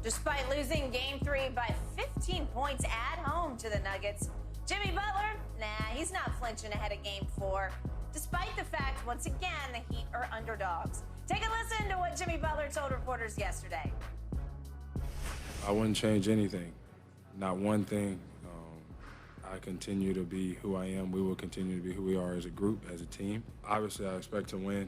Despite losing Game 3 by 15 points at home to the Nuggets, Jimmy Butler, he's not flinching ahead of Game 4, despite the fact, once again, the Heat are underdogs. Take a listen to what Jimmy Butler told reporters yesterday. I wouldn't change anything, not one thing. I continue to be who I am. We will continue to be who we are as a group, as a team. Obviously, I expect to win,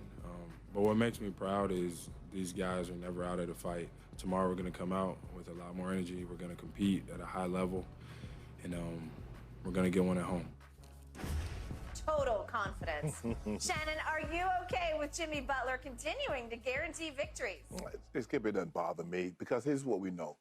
but what makes me proud is these guys are never out of the fight. Tomorrow we're going to come out with a lot more energy. We're going to compete at a high level, and we're going to get one at home. Total confidence. Shannon, are you okay with Jimmy Butler continuing to guarantee victories? Skip, it doesn't bother me because here's what we know.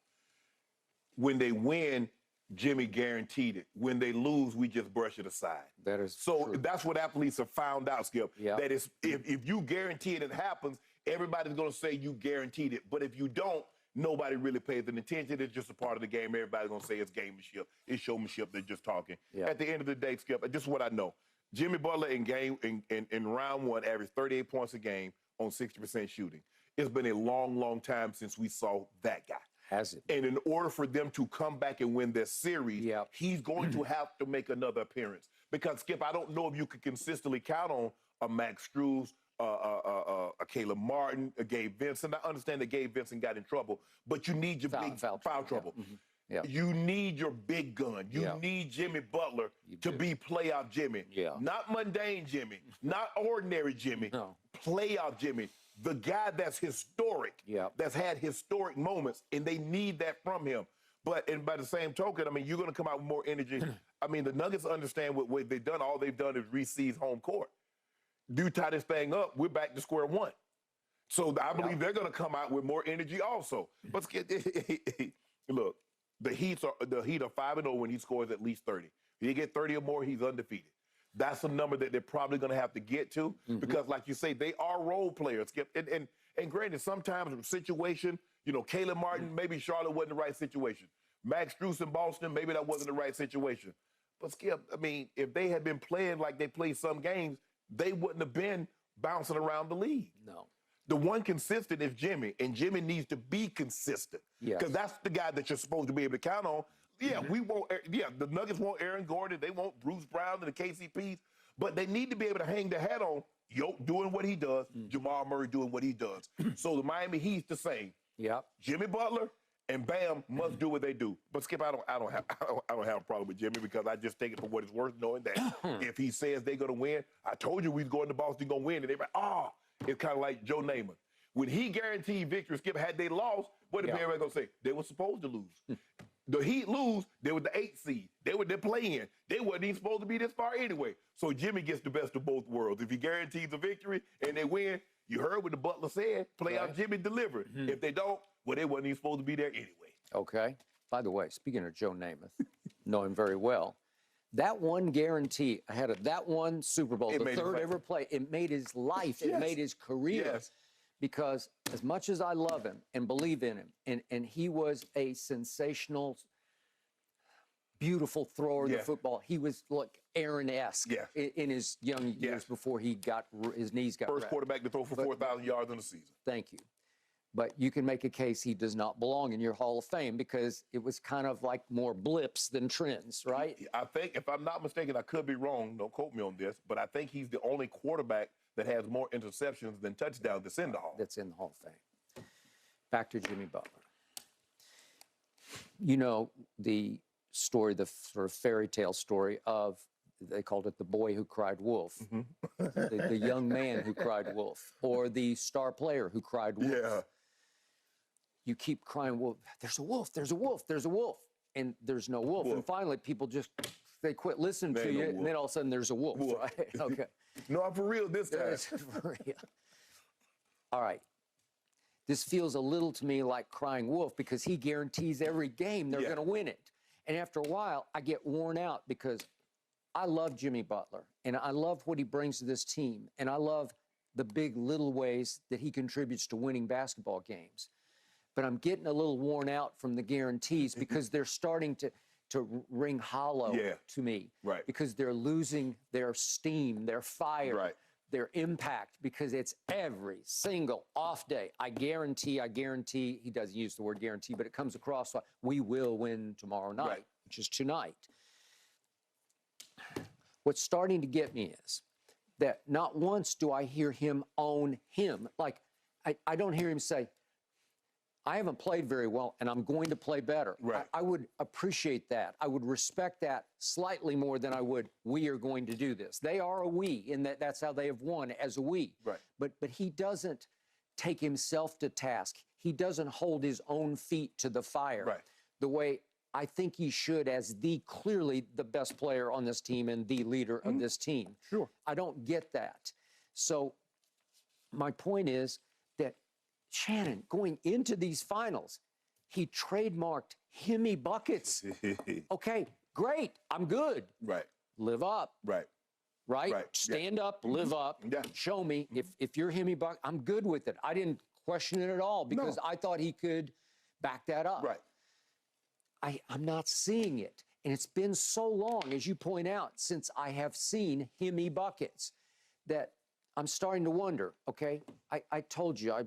When they win, Jimmy guaranteed it. When they lose, we just brush it aside. That is so true. That's what athletes have found out, Skip. Yep. That is, if you guarantee it happens, everybody's going to say you guaranteed it. But if you don't, nobody really pays an attention. It's just a part of the game. Everybody's going to say it's gamemanship. It's showmanship. They're just talking. Yep. At the end of the day, Skip, this is what I know. Jimmy Butler in round one averaged 38 points a game on 60% shooting. It's been a long, long time since we saw that guy. Has it? And in order for them to come back and win this series, he's going to have to make another appearance. Because, Skip, I don't know if you could consistently count on a Max Strus, a Caleb Martin, a Gabe Vincent. I understand that Gabe Vincent got in trouble, but you need your foul trouble. Yeah. Yeah. You need your big gun. You need Jimmy Butler to be playoff Jimmy. Not mundane Jimmy, not ordinary Jimmy. No. Playoff Jimmy. The guy that's historic, that's had historic moments, and they need that from him. And by the same token, I mean, you're going to come out with more energy. I mean, the Nuggets understand what they've done. All they've done is re-seize home court. Do tie this thing up, we're back to square one. So I believe they're going to come out with more energy also. But look, the Heat are 5-0 when he scores at least 30. If he get 30 or more, he's undefeated. That's a number that they're probably going to have to get to because, like you say, they are role players, Skip. And granted, sometimes situation, Caleb Martin, maybe Charlotte wasn't the right situation. Max Strus in Boston, maybe that wasn't the right situation. But, Skip, I mean, if they had been playing like they played some games, they wouldn't have been bouncing around the league. No. The one consistent is Jimmy, and Jimmy needs to be consistent. Because that's the guy that you're supposed to be able to count on. The Nuggets want Aaron Gordon. They want Bruce Brown and the KCPs. But they need to be able to hang their hat on Yoke doing what he does, Jamal Murray doing what he does. So the Miami Heat's the same. Jimmy Butler and Bam must do what they do. But Skip, I don't have a problem with Jimmy because I just take it for what it's worth, knowing that if he says they're going to win, I told you we was going to Boston going to win, and everybody, it's kind of like Joe Namath. When he guaranteed victory, Skip, had they lost, what did everybody going to say? They were supposed to lose. The Heat lose, they were the 8th seed. They're playing. They wasn't even supposed to be this far anyway. So Jimmy gets the best of both worlds. If he guarantees a victory and they win, you heard what the Butler said, playoff Jimmy delivered. If they don't, well, they wasn't even supposed to be there anyway. Okay. By the way, speaking of Joe Namath, know him very well, that one guarantee ahead of that one Super Bowl, the third ever play, it made his life, it made his career. Because as much as I love him and believe in him, and he was a sensational, beautiful thrower of the football, he was like Aaron-esque in his young years before he got his knees got First quarterback to throw for 4,000 yards in a season. Thank you. But you can make a case he does not belong in your Hall of Fame because it was kind of like more blips than trends, right? I think, if I'm not mistaken, I could be wrong, don't quote me on this, but I think he's the only quarterback that has more interceptions than touchdowns that's in the Hall. That's in the Hall of Fame. Back to Jimmy Butler. You know the story, the sort of fairy tale story of, they called it the boy who cried wolf, the young man who cried wolf, or the star player who cried wolf. You keep crying wolf, there's a wolf, there's a wolf, there's a wolf, and there's no wolf. And finally people just, they quit listening to you, and then all of a sudden there's a wolf. Right? Okay. No, I'm for real this time. For real. All right. This feels a little to me like crying wolf because he guarantees every game they're going to win it. And after a while, I get worn out because I love Jimmy Butler, and I love what he brings to this team, and I love the big little ways that he contributes to winning basketball games. But I'm getting a little worn out from the guarantees because they're starting to ring hollow to me. Right. Because they're losing their steam, their fire. Right. their impact, because it's every single off day. I guarantee, he doesn't use the word guarantee, but it comes across like, we will win tomorrow night, which is tonight. What's starting to get me is that not once do I hear him own him. Like, I don't hear him say, I haven't played very well, and I'm going to play better. Right. I would appreciate that. I would respect that slightly more than I would, we are going to do this. They are a we, in that that's how they have won, as a we. Right. But he doesn't take himself to task. He doesn't hold his own feet to the fire the way I think he should, as clearly the best player on this team and the leader of this team. Sure. I don't get that. So my point is that Shannon, going into these finals, he trademarked Himmy buckets. Okay, great. I'm good. Right. Live up. Right. Right? Stand up, live up. Yeah. Show me. If you're Himmy bucket, I'm good with it. I didn't question it at all because I thought he could back that up. Right. I'm not seeing it. And it's been so long, as you point out, since I have seen Himmy buckets, that I'm starting to wonder, okay, I told you, I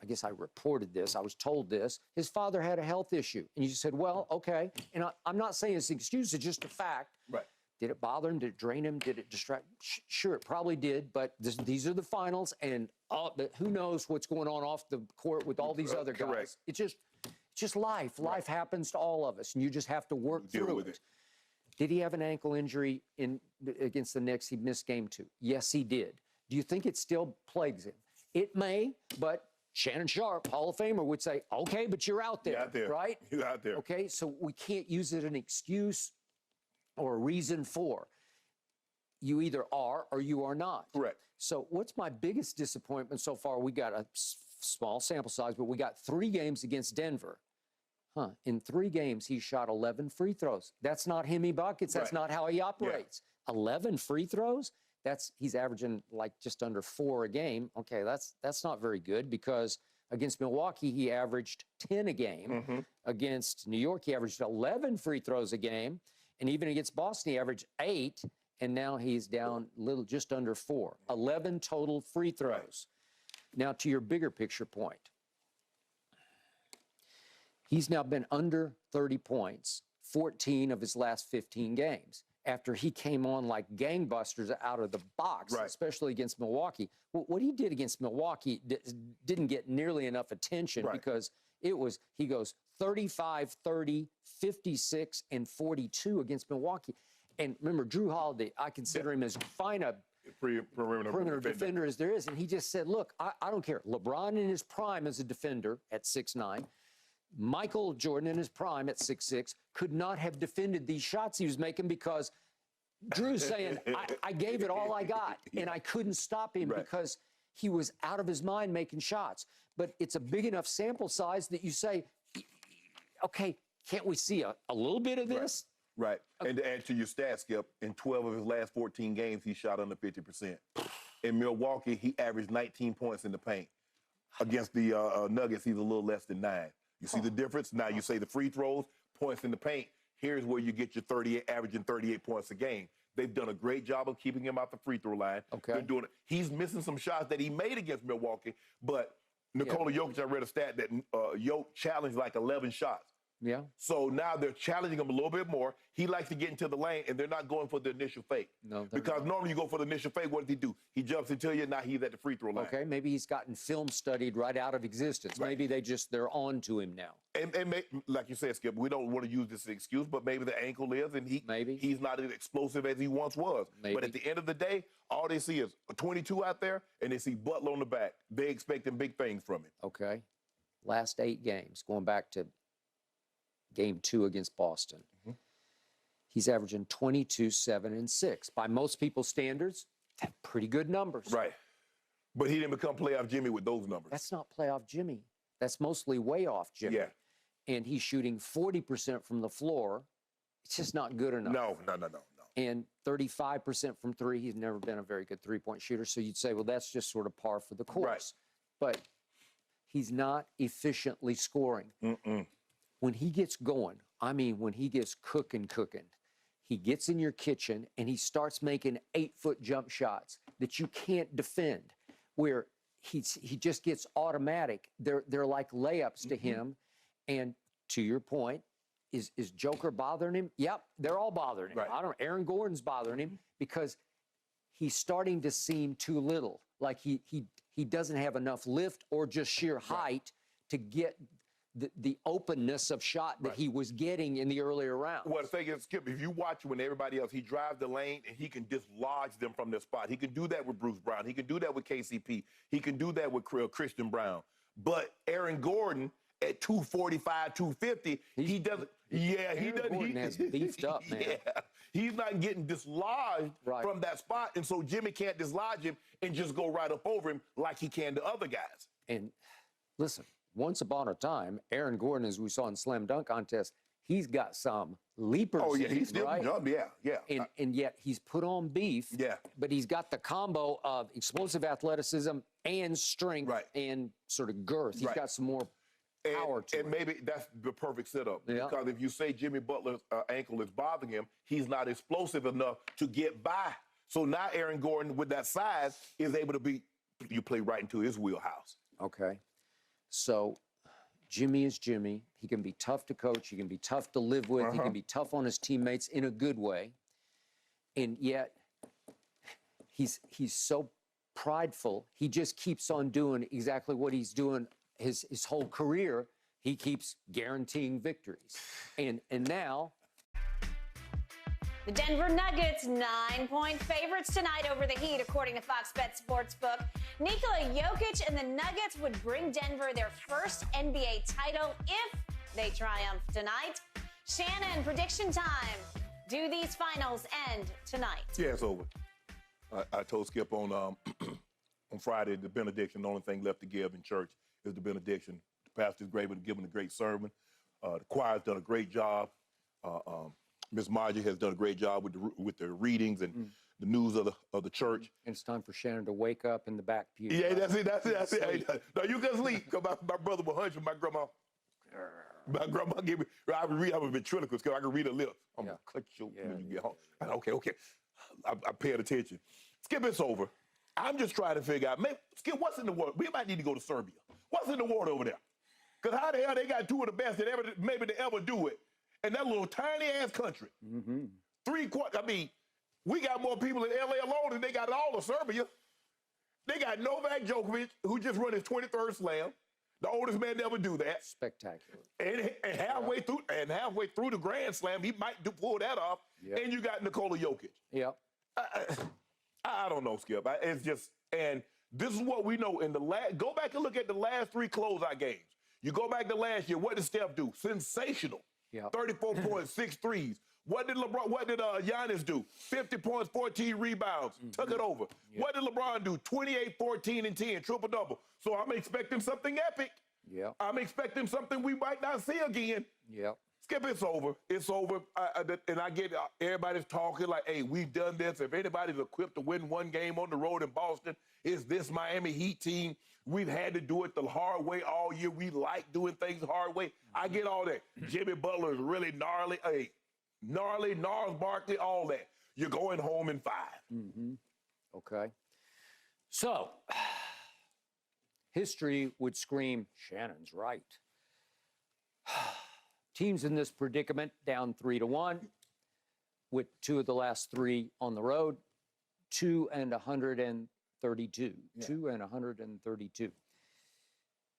guess I reported this, I was told this, his father had a health issue. And you said, well, okay. And I'm not saying it's an excuse, it's just a fact. Right. Did it bother him? Did it drain him? Did it distract? Sure, it probably did, but these are the finals, and who knows what's going on off the court with all these other guys. Correct. It's just life. Life happens to all of us, and you just have to work through it. Did he have an ankle injury against the Knicks? He missed game 2. Yes, he did. Do you think it still plagues him? It may, but Shannon Sharpe, Hall of Famer, would say, okay, but you're out there, right? You're out there. Okay, so we can't use it as an excuse or a reason for. You either are or you are not. Correct. So what's my biggest disappointment so far? We got a small sample size, but we got 3 games against Denver. In 3 games, he shot 11 free throws. That's not Himmy buckets. That's not how he operates. 11 free throws? He's averaging like just under 4 a game. Okay, that's not very good, because against Milwaukee, he averaged 10 a game. Against New York, he averaged 11 free throws a game. And even against Boston, he averaged 8, and now he's down just under 4. 11 total free throws. Now, to your bigger picture point, he's now been under 30 points 14 of his last 15 games after he came on like gangbusters out of the box, especially against Milwaukee. What he did against Milwaukee didn't get nearly enough attention because he goes 35, 30, 56, and 42 against Milwaukee. And remember, Drew Holiday, I consider him as fine a perimeter defender as there is. And he just said, look, I don't care. LeBron in his prime as a defender at 6'9", Michael Jordan in his prime at 6'6", could not have defended these shots he was making, because Drew's saying, I gave it all I got, and I couldn't stop him because he was out of his mind making shots. But it's a big enough sample size that you say, okay, can't we see a little bit of this? Right. And to add to your stats, Skip, in 12 of his last 14 games, he shot under 50%. In Milwaukee, he averaged 19 points in the paint. Against the Nuggets, he's a little less than 9. You see the difference? Now you say the free throws, points in the paint. Here's where you get your 38, averaging 38 points a game. They've done a great job of keeping him out the free throw line. Okay. They're doing it. He's missing some shots that he made against Milwaukee, but Nikola Jokic, I read a stat that Jokic challenged like 11 shots. Yeah. So now they're challenging him a little bit more. He likes to get into the lane, and they're not going for the initial fake. No, because normally you go for the initial fake. What does he do? He jumps into you. Now he's at the free throw line. Okay, maybe he's gotten film studied right out of existence. Right. Maybe they're on to him now. And like you said, Skip, we don't want to use this as an excuse, but maybe the ankle is, and he's not as explosive as he once was. Maybe. But at the end of the day, all they see is a 22 out there, and they see Butler on the back. They're expecting big things from him. Okay. Last 8 games, going back to Game 2 against Boston. He's averaging 22, 7, and 6. By most people's standards, that's pretty good numbers. Right. But he didn't become playoff Jimmy with those numbers. That's not playoff Jimmy. That's mostly way off Jimmy. Yeah. And he's shooting 40% from the floor. It's just not good enough. No. And 35% from 3. He's never been a very good three-point shooter. So you'd say, well, that's just sort of par for the course. Right. But he's not efficiently scoring. When he gets going, I mean, when he gets cooking, he gets in your kitchen and he starts making 8-foot jump shots that you can't defend, where he just gets automatic. They're like layups to him. And to your point, is Joker bothering him? Yep, they're all bothering him. Right. Aaron Gordon's bothering him because he's starting to seem too little. Like he doesn't have enough lift or just sheer height to get the openness of shot that he was getting in the earlier rounds. Well, the thing is, Skip, if you watch when everybody else, he drives the lane and he can dislodge them from their spot. He can do that with Bruce Brown. He can do that with KCP. He can do that with Christian Brown. But Aaron Gordon at 245, 250, he doesn't. Yeah, he doesn't. Gordon has beefed up, man. Yeah, he's not getting dislodged from that spot, and so Jimmy can't dislodge him and just go right up over him like he can to other guys. And listen, once upon a time, Aaron Gordon, as we saw in Slam Dunk Contest, he's got some leapers. Oh, yeah, he's still young. Yeah. And yet he's put on beef. Yeah. But he's got the combo of explosive athleticism and strength and sort of girth. He's got some more power to it. And maybe that's the perfect setup. Yeah. Because if you say Jimmy Butler's ankle is bothering him, he's not explosive enough to get by. So now Aaron Gordon, with that size, is able to you play right into his wheelhouse. Okay. So Jimmy is Jimmy. He can be tough to coach. He can be tough to live with. He can be tough on his teammates in a good way. And yet he's so prideful. He just keeps on doing exactly what he's doing his whole career. He keeps guaranteeing victories. And now the Denver Nuggets, 9-point favorites tonight over the Heat, according to Fox Bet Sportsbook. Nikola Jokic and the Nuggets would bring Denver their first NBA title if they triumph tonight. Shannon, prediction time. Do these finals end tonight? Yeah, it's over. I told Skip on on Friday, the benediction, the only thing left to give in church is the benediction. The pastor's great with giving a great sermon. The choir's done a great job. Miss Margie has done a great job with the readings and the news of the church. And it's time for Shannon to wake up in the back pew. Yeah, that's it. Hey, no, you can sleep. Cause my brother was hunching. My grandma gave me. I would read. I was ventriloquist because I could read her lips. I'm gonna cut you when you get home. Okay. I paid attention. Skip, it's over. I'm just trying to figure out. Skip, what's in the water? We might need to go to Serbia. What's in the water over there? Because how the hell they got two of the best that maybe they ever do it. And that little tiny ass country. 3/4. I mean, we got more people in LA alone than they got in all of Serbia. They got Novak Djokovic, who just run his 23rd slam. The oldest man to ever do that. Spectacular. And halfway through the Grand Slam, he might pull that off. Yep. And you got Nikola Jokic. Yep. I don't know, Skip. It's just, and this is what we know. Go back and look at the last 3 closeout games. You go back to last year. What did Steph do? Sensational. Yep. 34 points, 6 threes. What did Giannis do? 50 points, 14 rebounds. Took it over. Yep. What did LeBron do? 28, 14, and 10, triple-double. So I'm expecting something epic. Yep. I'm expecting something we might not see again. Yep. Skip, it's over. It's over. And I get everybody's talking like, hey, we've done this. If anybody's equipped to win one game on the road in Boston, it's this Miami Heat team. We've had to do it the hard way all year. We like doing things the hard way. I get all that. Jimmy Butler is really gnarly. Hey, gnarly, Gnarls Barkley, all that. You're going home in 5. Okay. So, history would scream, Shannon's right. Teams in this predicament down 3-1 with 2 of the last 3 on the road, 2 and 132. Yeah. 2 and 132.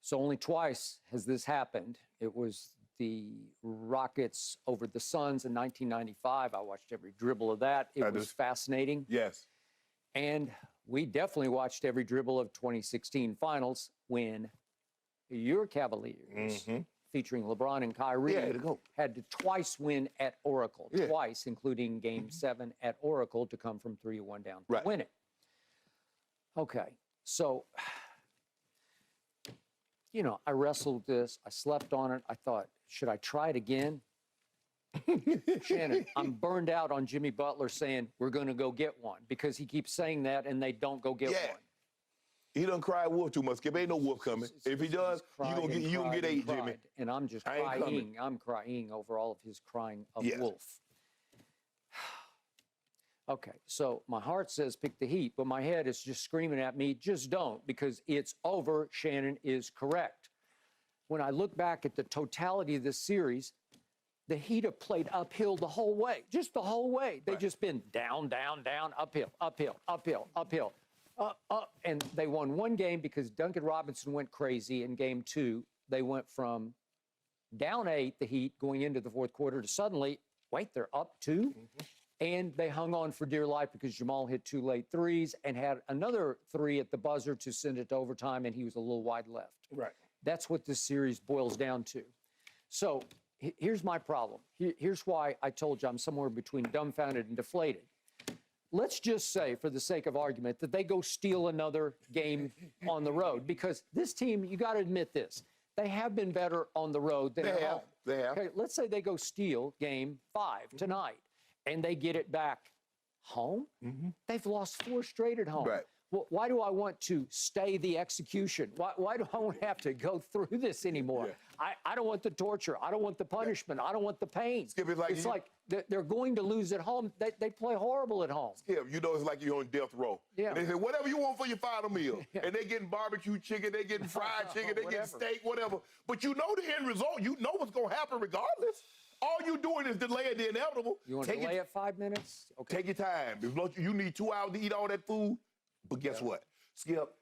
So only twice has this happened. It was the Rockets over the Suns in 1995. I watched every dribble of that. It was fascinating. Yes. And we definitely watched every dribble of 2016 finals when your Cavaliers, featuring LeBron and Kyrie, had to twice win at Oracle. Twice, including Game 7 at Oracle to come from 3-1 down to win it. Okay, so, you know, I wrestled this. I slept on it. I thought, should I try it again? Shannon, I'm burned out on Jimmy Butler saying we're going to go get one because he keeps saying that and they don't go get one. He doesn't cry wolf too much. Skip, ain't no wolf coming. If he does, you gonna get 8, Jimmy. And I'm just crying. I'm crying over all of his crying of wolf. Okay, so my heart says pick the Heat, but my head is just screaming at me, just don't, because it's over. Shannon is correct. When I look back at the totality of this series, the Heat have played uphill the whole way, just the whole way. They've just been down, down, down, uphill, uphill, uphill, uphill, up. And they won one game because Duncan Robinson went crazy. In game 2, they went from down 8, the Heat, going into the fourth quarter, to suddenly, wait, they're up 2? And they hung on for dear life because Jamal hit 2 late threes and had another 3 at the buzzer to send it to overtime, and he was a little wide left. Right. That's what this series boils down to. So here's my problem. Here's why I told you I'm somewhere between dumbfounded and deflated. Let's just say, for the sake of argument, that they go steal another game on the road, because this team, you got to admit this, they have been better on the road than at home. They have. Okay, let's say they go steal game 5 tonight, and they get it back home. They've lost 4 straight at home. Right. Well, why do I want to stay the execution? Why do I want to have to go through this anymore? Yeah. I don't want the torture. I don't want the punishment. I don't want the pain. Skip, it's like they're going to lose at home. They play horrible at home. Skip, you know it's like you're on death row. Yeah. And they say, whatever you want for your final meal. And they getting barbecue chicken, they getting fried chicken, they getting steak, whatever. But you know the end result. You know what's going to happen regardless. All you doing is delaying the inevitable. You want to delay it 5 minutes? Okay. Take your time. You need 2 hours to eat all that food. But guess what? Skip,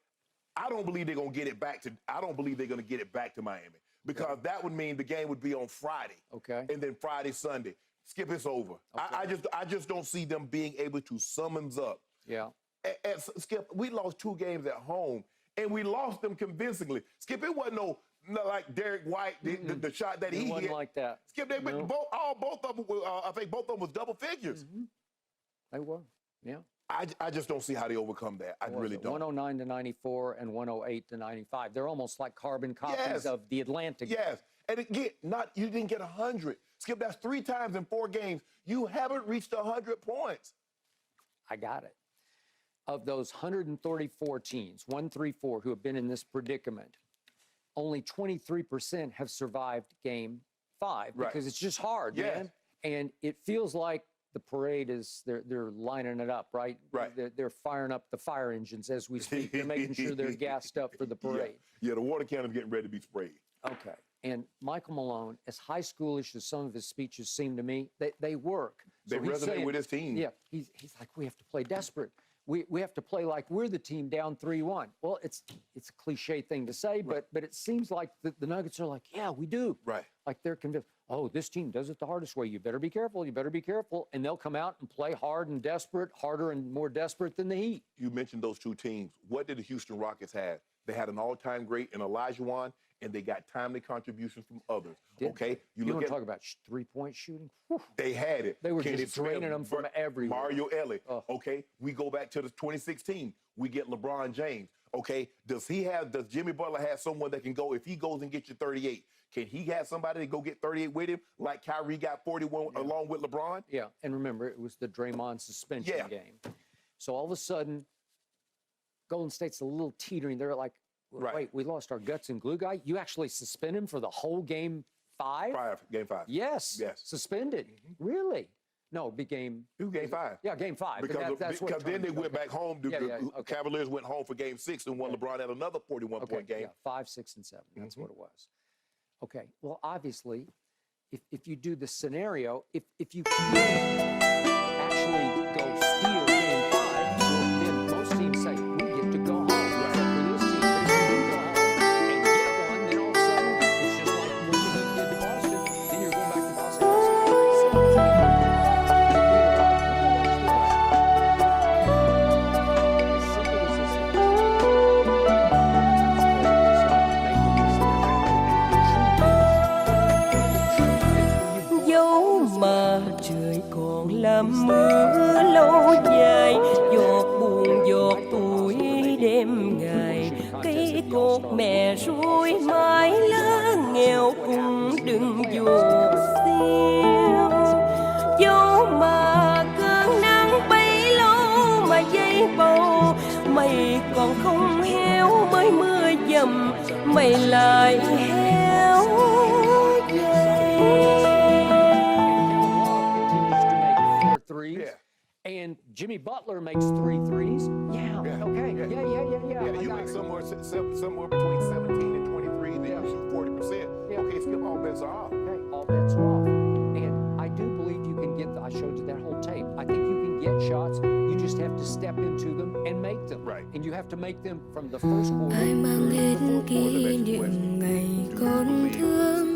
I don't believe they're gonna get it back to Miami, because that would mean the game would be on Friday. Okay. And then Friday, Sunday. Skip, it's over. Okay. I just don't see them being able to summons up. Yeah. And Skip, we lost 2 games at home, and we lost them convincingly. Skip, it wasn't no like Derek White, the shot that he wasn't hit. like that. Skip, they both of them. I think both of them was double figures. They were. Yeah. I just don't see how they overcome that. I really don't. 109 to 94 and 108 to 95. They're almost like carbon copies of the Atlantic. Yes. And again, you didn't get 100. Skip, that's 3 times in 4 games. You haven't reached 100 points. I got it. Of those 134 teams, 134, who have been in this predicament, only 23% have survived game 5 because it's just hard, man. And it feels like the parade is, they're lining it up, right? Right. They're firing up the fire engines as we speak. They're making sure they're gassed up for the parade. Yeah, the water cannon's getting ready to be sprayed. Okay. And Michael Malone, as high schoolish as some of his speeches seem to me, they work. They resonate with his team. Yeah, he's like, we have to play desperate. We have to play like we're the team down 3-1. Well, it's a cliche thing to say, but it seems like the Nuggets are like, yeah, we do. Right. Like they're convinced, oh, this team does it the hardest way. You better be careful. You better be careful. And they'll come out and play hard and desperate, harder and more desperate than the Heat. You mentioned those 2 teams. What did the Houston Rockets have? They had an all-time great in Olajuwon, and they got timely contributions from others. Okay, you want to talk about 3-point shooting? Whew. They had it. They were just draining them from everywhere. Mario Ellie. Okay, we go back to the 2016. We get LeBron James. Okay, does Jimmy Butler have someone that can go, if he goes and gets you 38, can he have somebody to go get 38 with him, like Kyrie got 41 along with LeBron? Yeah, and remember, it was the Draymond suspension game. So all of a sudden, Golden State's a little teetering. They're like, wait, we lost our guts and glue guy? You actually suspend him for the whole game 5? Game 5. Yes. Suspended. Really? No, big game. Game 5. Yeah, game 5. Because then they went back home. The Cavaliers went home for game 6 and won. LeBron had another 41-point game. Yeah, 5, 6, and 7. That's what it was. Okay. Well, obviously, if you do the scenario, if you can actually go steal game 5, then most teams say, we get to go home. Except for this team, they do go home and get one. Then all of a sudden, it's just like what the Heat did to Boston. Then you're going back to Boston. Dẫu mà trời còn làm mưa lâu dài, giọt buồn giọt tuổi đêm ngày, cây cột mẹ ruồi mãi lá nghèo cũng đừng dột xiêu. Dẫu mà cơn nắng bấy lâu mà dây bầu, mây còn không héo mới mưa dầm, mây lại héo threes. And Jimmy Butler makes 3 threes. Yeah, okay. Yeah, you make somewhere between 17 and 23, then you shoot 40%. Okay, skip all bets are off. Okay, all bets are off. And I do believe you can get, I showed you that whole tape. I think you can get shots. You just have to step into them and make them. Right. And you have to make them from the first quarter Ai mang through the đến fourth quarter. kỷ niệm ngày con thương